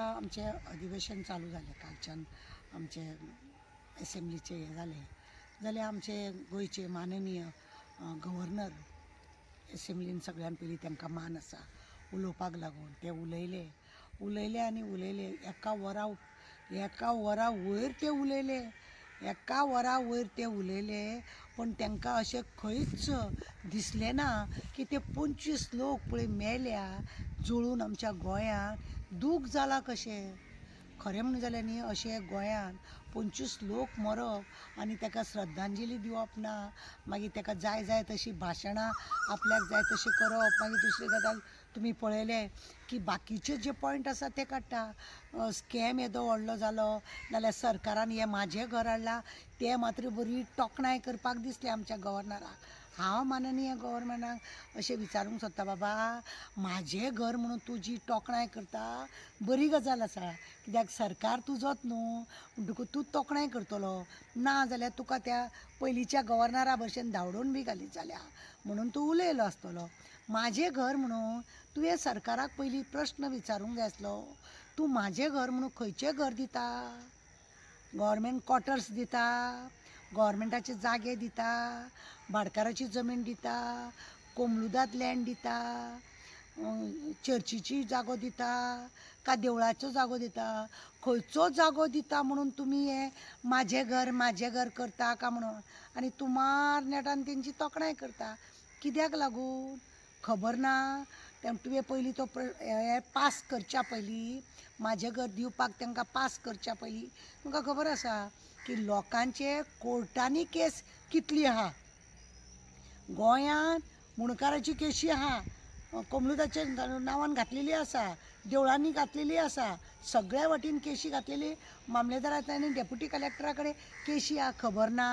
आमचे अधिवेशन चालू झाले कालच्यान आमचे असेंब्लीचे हे जाले जाल्यार आमचे गोंयचे माननीय गव्हर्नर असेंब्लीन सगळ्यान पयलीं तांकां मान आसा उलोवपाक लागून ते उलयले आनी उलयले एका वरा वयर ते उलयले एका वरा वयर ते उलयले पण तांकां अशें खंयच दिसलें ना की ते 25 लोक पळय मेल्या जळून आमच्या गोंयांत दूख जालां कशें खरें म्हणून जाल्यार न्ही अशें गोंयांत 25 लोक मरप आनी ताका श्रद्धांजली दिवप ना मागीर ताका जाय जाय तशी भाशणां आपल्याक जाय तशी करप मागीर दुसरी गजाल तुमी पळयलें की बाकीचे जे पॉयंट आसा ते काडटा स्कॅम येदो व्हडलो जालो नाल्यार सरकारान हें म्हाजें घर हाडलां तें मात्र बरी तोखणाय करपाक दिसली आमच्या गव्हर्नराक हांव माननीय गव्हर्नमेंटाक अशें विचारूंक सोदता बाबा म्हाजें घर म्हणून तूं जी तोखणाय करता बरी गजाल आसा कित्याक सरकार तुजोच न्हू म्हणटकूच तूं तोखणाय करतलो ना जाल्यार तुका त्या पयलींच्या गव्हर्नरा भशेन धांवडोवन बी घालीत जाल्या म्हणून तूं उलयलो आसतलो म्हाजें घर म्हणून तुवें सरकाराक पयलीं प्रश्न विचारूंक जाय आसलो तूं म्हाजें घर म्हणून खंयचें घर दिता गव्हर्मेंट क्वॉटर्स दिता गव्हर्मेंटाचे जागे दिता भाटकाराची जमीन दिता कोमलुदात लँड दिता चर्चीची जागो दिता का देवळाचो जागो दिता खंयचो जागो दिता म्हणून तुमी हें म्हाजें घर करता का म्हणून आनी तुमार नेटान तेंची तोखणाय करता कित्याक लागून खबर ना तुवें पयलीं तो हें पास करच्या पयलीं म्हाजें घर दिवपाक तांकां पास करच्या पयलीं तुमकां खबर आसा की लोकांचे कोर्टांनी केस कितली आहा गोंयांत मुणकाराची केशी आहा कोमलुदाचे नांवान घातलेली आसा देवळांनी घातलेली आसा सगळ्या वटेन केशी घातलेली मामलेदारांतल्यान आनी डेप्युटी कलेक्टरा कडेन केशी आहा खबर ना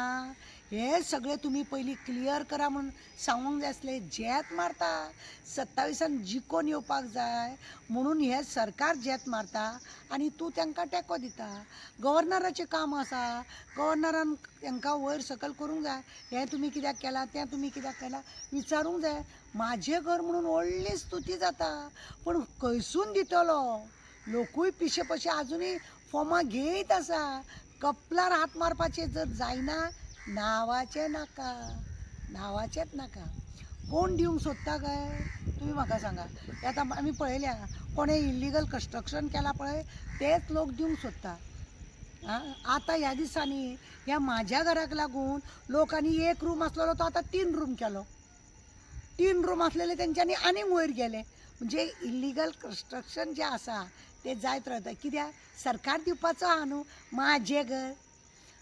हे सगळे तुमी पयलीं क्लियर करा म्हणून सांगूंक जाय आसलें जेत मारता 27 जिखोन येवपाक जाय म्हणून हे सरकार जेत मारता आनी तूं तांकां तेंको दिता गव्हर्नराचें काम आसा गव्हर्नरान तांकां वयर सकयल करूंक जाय हें तुमी कित्याक केलां तें तुमी कित्याक केलां विचारूंक जाय म्हाजें घर म्हणून व्हडली स्तुती जाता पूण खंयसून दितलो लोकूय पिशे पशे आजुनूय फॉर्मां घेयत आसा कपलार हात मारपाचें जर जायना नांवाचेंच नाका कोण दिवंक सोदता काय तुमी म्हाका सांगा आतां आमी पळयल्या कोणें इल्लीगल कन्स्ट्रक्शन केलां पळय तेच लोक दिवंक सोदता आतां ह्या दिसांनी ह्या म्हाज्या घराक लागून लोकांनी 1 रूम आसलेलो तो आतां 3 रूम केलो 3 रूम आसलेले तेंच्यांनी आनीक वयर गेले म्हणजे इल्लीगल कन्स्ट्रक्शन जें आसा तें जायत रावता कित्याक सरकार दिवपाचो आहा न्हू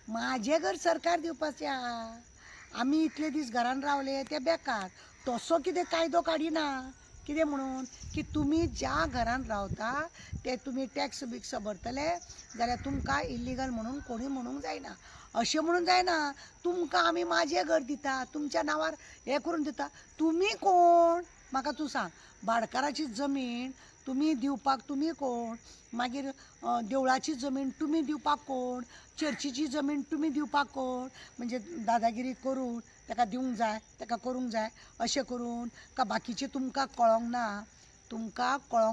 म्हाजें घर सरकार दिवपाचें आहा आमी इतले दीस घरान रावले ते बेकार तसो कितें कायदो काडिना कितें म्हणून की तुमी ज्या घरान रावता ते तुमी टॅक्स बिक्स भरतले जाल्यार तुमकां इल्लीगल म्हणून कोणी म्हणूंक जायना अशें म्हणून जायना तुमकां आमी म्हाजें घर दिता तुमच्या नांवार हें करून दिता तुमी कोण म्हाका तूं सांग भाटकाराची जमीन तुमी दिवपाक तुमी कोण मागीर देवळाची जमीन तुमी दिवपाक कोण चर्चीची जमीन तुमी दिवपाक कोण म्हणजे दादागिरी करून ताका दिवंक जाय ताका करूंक जाय अशें करून का बाकीचें तुमकां कळोंक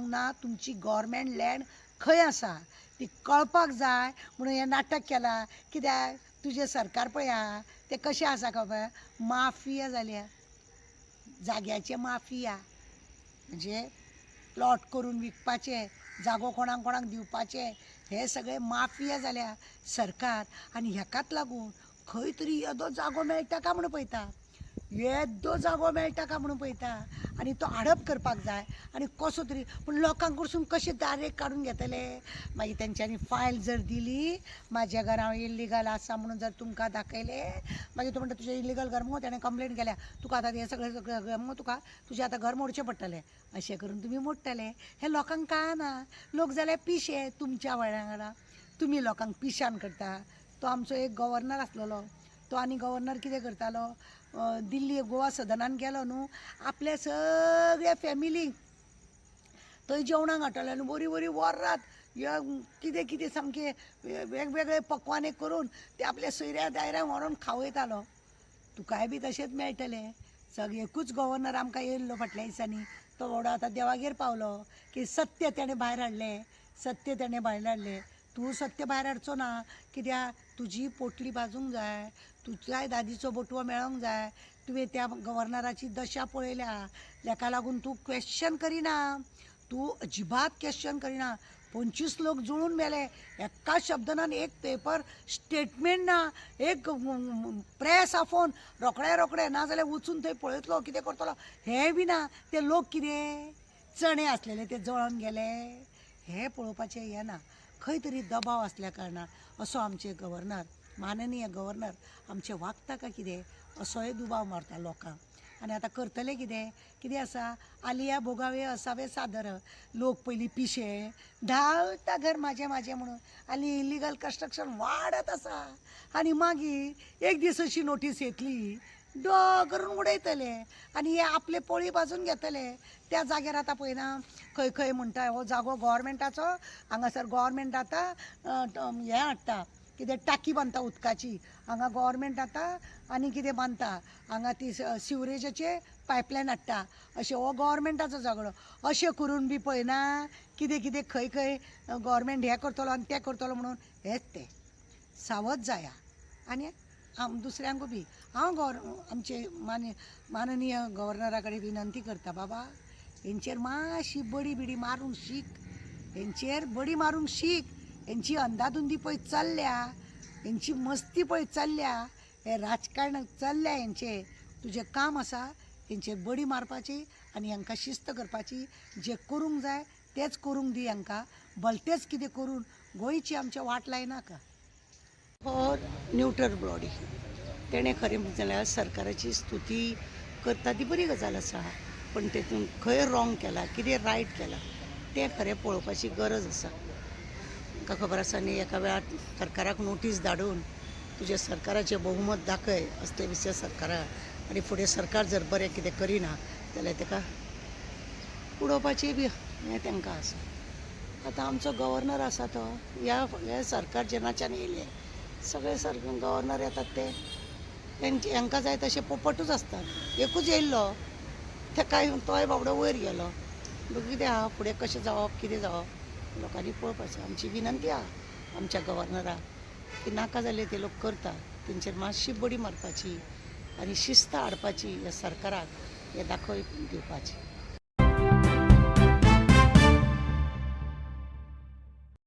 ना तुमची गव्हर्मेंट लँड खंय आसा ती कळपाक जाय म्हणून हें नाटक केलां कित्याक तुजें सरकार पळय आहा तें कशें आसा खबर माफिया जाल्या जाग्याचे माफिया म्हणजे प्लॉट करून विकपाचे जागो कोणाक दिवपाचे हे सगळे माफिया जाल्या सरकार आनी हेकाच लागून खंय तरी येदो जागो मेळटा काय म्हणून पळयता आनी तो आडप करपाक जाय आनी कसो तरी पूण लोकांक कडसून कशें डायरेक्ट काडून घेतले मागीर तेंच्यांनी फायल जर दिली म्हाजें घर हांव इल्लीगल आसा म्हणून जर तुमकां दाखयलें मागीर तूं म्हणटा तुजें इल्लीगल घर मगो तेणें कंप्लेन केल्या तुका आतां हें सगळें मगो तुका तुजें आतां घर मोडचें पडटलें अशें करून तुमी मोडटले हें लोकांक कळना लोक जाल्यार पिशे तुमच्या वांगडा तुमी लोकांक पिशान करता तो आमचो एक गव्हर्नर आसलेलो तो आनी गव्हर्नर कितें करतालो दिल्ली गोवा सदनान गेलो न्हू आपल्या सगळ्या फॅमिलीक थंय जेवणाक हाडटाले आनी बरी बरी वरात कितें कितें सामकें वेगवेगळे पक्वाने करून ते आपल्या सोयऱ्या दायऱ्यांक व्हरून खावयतालो तुकाय बी तशेंच मेळटलें एकूच गव्हर्नर आमकां येयल्लो फाटल्या दिसांनी तो व्हडलो आतां देवागेर पावलो की सत्य तेणें भायर हाडलें सत्य तेणें भायर हाडलें. तूं सत्य भायर हाडचो ना. कित्याक तुजी पोटली भाजूंक जाय, तुज्याय दादीचो बटवो मेळोंक जाय. तुवें त्या गव्हर्नराची दशा पळयल्या, ताका लागून तूं क्वेश्चन करिना. तूं अजिबात क्वेश्चन करिना. 25 लोक जुळून मेले. एका शब्दान एक पेपर स्टेटमेंट ना, एक प्रेस आफोवन रोखडे नाजाल्यार वचून थंय पळयतलो कितें करतलो हें बी ना. ते लोक कितें चणे आसलेले ते जळोन गेले हें पळोवपाचें हें ना. खंय तरी दबाव आसल्या कारणान असो आमचे गव्हर्नर, माननीय गव्हर्नर आमचे वागता काय कितें असोय दुबाव मारता लोकांक. आनी आतां करतले कितें आसा, आलिया भोगावे असावे सादर. लोक पयलीं पिशे धांवता घर म्हाजें म्हणून आनी इलिगल कन्स्ट्रक्शन वाडत आसा. आनी मागीर एक दीस अशी नोटीस येतली, करून उडयतले आनी हे आपले पोळी भाजून घेतले. त्या जाग्यार आतां पळयना खंय म्हणटा हो जागो गव्हर्मेंटाचो, हांगासर गव्हर्मेंट आतां हें हाडटा कितें टाकी बांदता उदकाची, हांगा गव्हर्मेंट आतां आनी कितें बांदता, हांगा ती सिवरेजाचे पायपलायन हाडटा. अशें हो गव्हर्मेंटाचो झगडो. अशें करून बी पळयना कितें खंय गव्हर्मेंट हें करतलो आनी तें करतलो म्हणून हेंच तें सावध जाया. आनी दुसऱ्यांकूय बी हांव आमचे माननीय गव्हर्नरा कडेन विनंती करता, बाबा हेंचेर मातशी बडी मारूंक शीक. हेंचेर बडी मारूंक शीक. हेंची अंधाधुंदी पळय चल्ल्या, हेंची मस्ती पळय चल्ल्या, हे राजकारण चल्ल्या हेंचें. तुजें काम आसा हेंचेर बडी मारपाची आनी हांकां शिस्त करपाची. जें करूंक जाय तेंच करूंक दी हांकां. भलतेंच कितें करून गोंयची आमच्या वाट लायनाका. हो न्यूट्रल बॉडी तेणें खरें जाल्यार सरकाराची स्तुती करता ती बरी गजाल आसा, पण तेतून खंय रॉंग केला, कितें रायट केला तें खरें पळोवपाची गरज आसा. म्हाका खबर आसा न्ही, एका वेळार सरकाराक नोटीस धाडून तुज्या सरकाराचें बहुमत दाखय असले विशय सरकाराक, आनी फुडें सरकार जर बरें कितें करिना जाल्यार ताका उडोवपाचें बी हें तांकां आसा. आतां आमचो गव्हर्नर आसा तो ह्या सरकार जेन्नाच्यान येयलें सगळे गव्हर्नर येतात ते हांकां जाय तशें पोपटूच आसतात. एकूच येयल्लो तेकाय तोय बाबडो वयर गेलो. कितें आहा फुडें कशें जावप कितें जावप लोकांनी पळोवपाचें. आमची विनंती आहा आमच्या गव्हर्नराक की नाका जाल्ले ते लोक करता तेंचेर मातशी बडी मारपाची आनी शिस्त हाडपाची ह्या सरकाराक हें दाखोवन दिवपाचें.